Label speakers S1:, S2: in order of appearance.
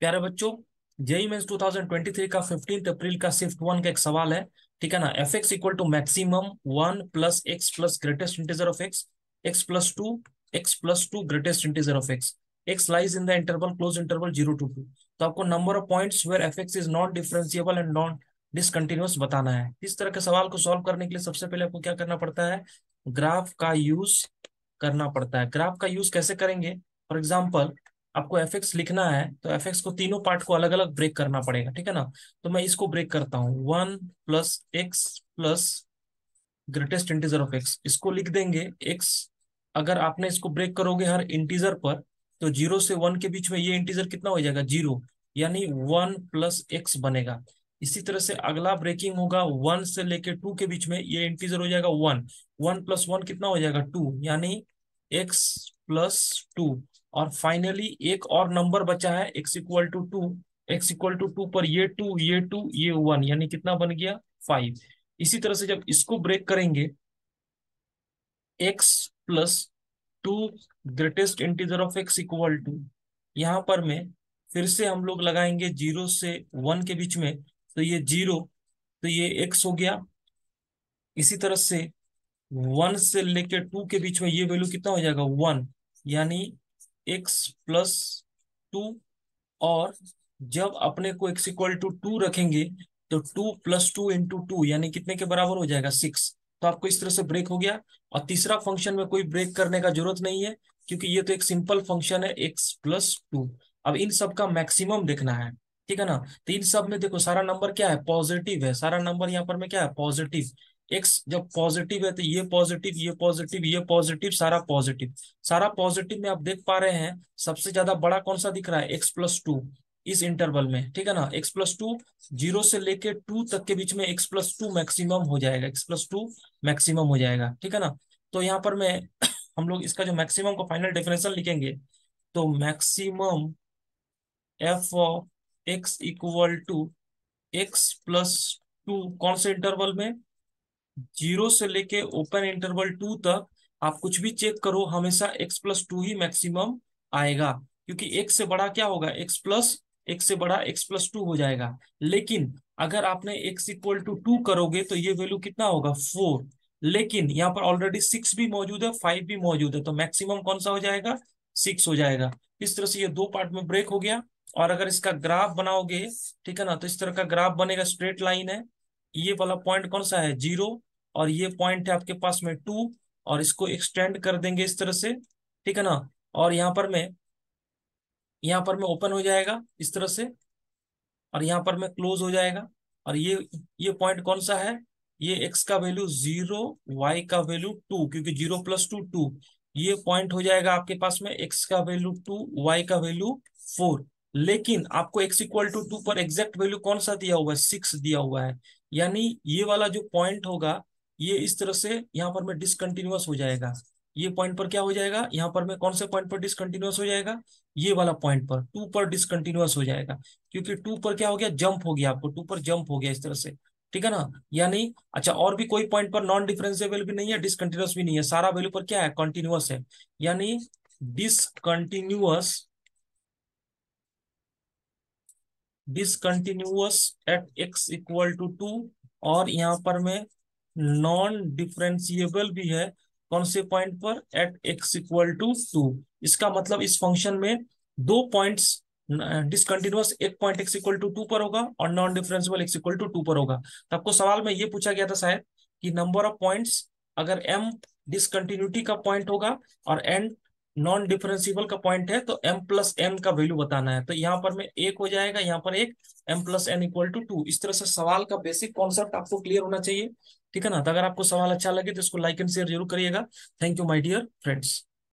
S1: प्यारे बच्चों, JEE mains 2023 का 15 अप्रैल का शिफ्ट वन का एक सवाल है। ठीक है ना। F X equal to maximum one plus X plus greatest integer of X, X plus two greatest integer of X lies in the interval close interval 0 to 2। तो आपको number of points where F X is not differentiable and non discontinuous बताना है। इस तरह के सवाल को solve करने के लिए सबसे पहले आपको क्या करना पड़ता है? ग्राफ का यूज करना पड़ता है। ग्राफ का यूज कैसे करेंगे? फॉर एग्जाम्पल, आपको एफ एक्स लिखना है तो एफ एक्स को तीनों पार्ट को अलग अलग ब्रेक करना पड़ेगा। ठीक है ना। तो मैं इसको ब्रेक करता हूँ, one plus X plus greatest integer of x, इसको लिख देंगे एक्स। अगर आपने इसको ब्रेक करोगे हर इंटीजर पर, तो 0 से 1 के बीच में ये इंटीजर कितना हो जाएगा? 0, यानी 1 प्लस एक्स बनेगा। इसी तरह से अगला ब्रेकिंग होगा 1 से लेके 2 के बीच में, ये इंटीजर हो जाएगा 1। 1 प्लस 1 कितना हो जाएगा? 2, यानी x+2। और फाइनली एक और नंबर बचा है x=2। x=2 पर ये 2 यानी कितना बन गया? 5। इसी तरह से जब इसको ब्रेक करेंगे, x+2 greatest integer of x=, यहां पर में फिर से हम लोग लगाएंगे 0 से 1 के बीच में, तो ये 0, तो ये x हो गया। इसी तरह से 1 से लेके 2 के बीच में ये वैल्यू कितना हो जाएगा? 1, यानी x+2। और जब अपने को x=2 रखेंगे, तो 2+2 × 2 यानी कितने के बराबर हो जाएगा? 6। तो आपको इस तरह से ब्रेक हो गया। और तीसरा फंक्शन में कोई ब्रेक करने का जरूरत नहीं है, क्योंकि ये तो एक सिंपल फंक्शन है x+2। अब इन सब का मैक्सिमम देखना है। ठीक है ना। तो इन सब में देखो, सारा नंबर क्या है? पॉजिटिव है। सारा नंबर यहाँ पर में क्या है? पॉजिटिव। एक्स जब पॉजिटिव है तो ये पॉजिटिव, ये पॉजिटिव, ये पॉजिटिव, सारा पॉजिटिव। सारा पॉजिटिव में आप देख पा रहे हैं सबसे ज्यादा बड़ा कौन सा दिख रहा है? x+2 इस इंटरवल में। ठीक है ना। x+2 0 से लेके 2 तक के बीच में x+2 मैक्सिमम हो जाएगा, x+2 मैक्सिमम हो जाएगा। ठीक है ना। तो यहाँ पर मैं हम लोग इसका जो मैक्सिमम का फाइनल डेफिनेशन लिखेंगे, तो मैक्सिमम एफ ऑफ x=x+2 कौन से इंटरवल में? 0 से लेके ओपन इंटरवल 2 तक। आप कुछ भी चेक करो, हमेशा x+2 ही मैक्सिमम आएगा, क्योंकि x से बड़ा क्या होगा? x से बड़ा x+2 हो जाएगा। लेकिन अगर आपने x=2 करोगे तो ये वैल्यू कितना होगा? 4। लेकिन यहाँ पर ऑलरेडी 6 भी मौजूद है, 5 भी मौजूद है, तो मैक्सिमम कौन सा हो जाएगा? 6 हो जाएगा। इस तरह से ये दो पार्ट में ब्रेक हो गया। और अगर इसका ग्राफ बनाओगे, ठीक है ना, तो इस तरह का ग्राफ बनेगा, स्ट्रेट लाइन है। ये वाला पॉइंट कौन सा है? 0। और ये पॉइंट है आपके पास में 2। और इसको एक्सटेंड कर देंगे इस तरह से। ठीक है ना। और यहाँ पर में ओपन हो जाएगा इस तरह से, और यहाँ पर में क्लोज हो जाएगा। और ये पॉइंट कौन सा है? ये x का वैल्यू 0, y का वैल्यू 2, क्योंकि 0+2 2। ये पॉइंट हो जाएगा आपके पास में x का वैल्यू 2, y का वैल्यू 4। लेकिन आपको x=2 पर एग्जैक्ट वैल्यू कौन सा दिया हुआ है? 6 दिया हुआ है। यानी ये वाला जो पॉइंट होगा, ये इस तरह से यहाँ पर में डिसकंटिन्यूअस हो जाएगा। ये पॉइंट पर क्या हो जाएगा? यहाँ पर में कौन से पॉइंट पर डिसकंटिन्यूअस हो जाएगा? ये वाला पॉइंट पर 2 पर डिसकंटिन्यूअस हो जाएगा, क्योंकि 2 पर क्या हो गया? जंप हो गया, आपको 2 पर जंप हो गया इस तरह से। ठीक है ना। यानी अच्छा, और भी कोई पॉइंट पर नॉन डिफरेंशिएबल भी नहीं है, डिसकंटिन्यूअस भी नहीं है, सारा वैल्यू पर क्या है? कंटिन्यूअस है। यानी डिसकंटिन्यूअस डिसकंटिन्यूअस एट x=2। और यहाँ पर में नॉन डिफरेंशिएबल भी है, कौन से पॉइंट पर? Eight x=2। इसका मतलब इस फंक्शन में दो पॉइंट्स डिसकंटिन्यूअस, एक पॉइंट x=2 पर होगा और नॉन डिफरेंशिएबल x=2 पर होगा। तो आपको सवाल में ये पूछा गया था शायद कि नंबर ऑफ पॉइंट्स, अगर m डिसकंटिन्यूटी का पॉइंट होगा और n नॉन डिफरेंशिएबल का पॉइंट है, तो m+n का वैल्यू बताना है। तो यहाँ पर में एक हो जाएगा, यहाँ पर एक, m+n=2। इस तरह से सवाल का बेसिक कॉन्सेप्ट आपको क्लियर होना चाहिए। ठीक है ना। तो अगर आपको सवाल अच्छा लगे तो इसको लाइक एंड शेयर जरूर करिएगा। Thank you my dear friends.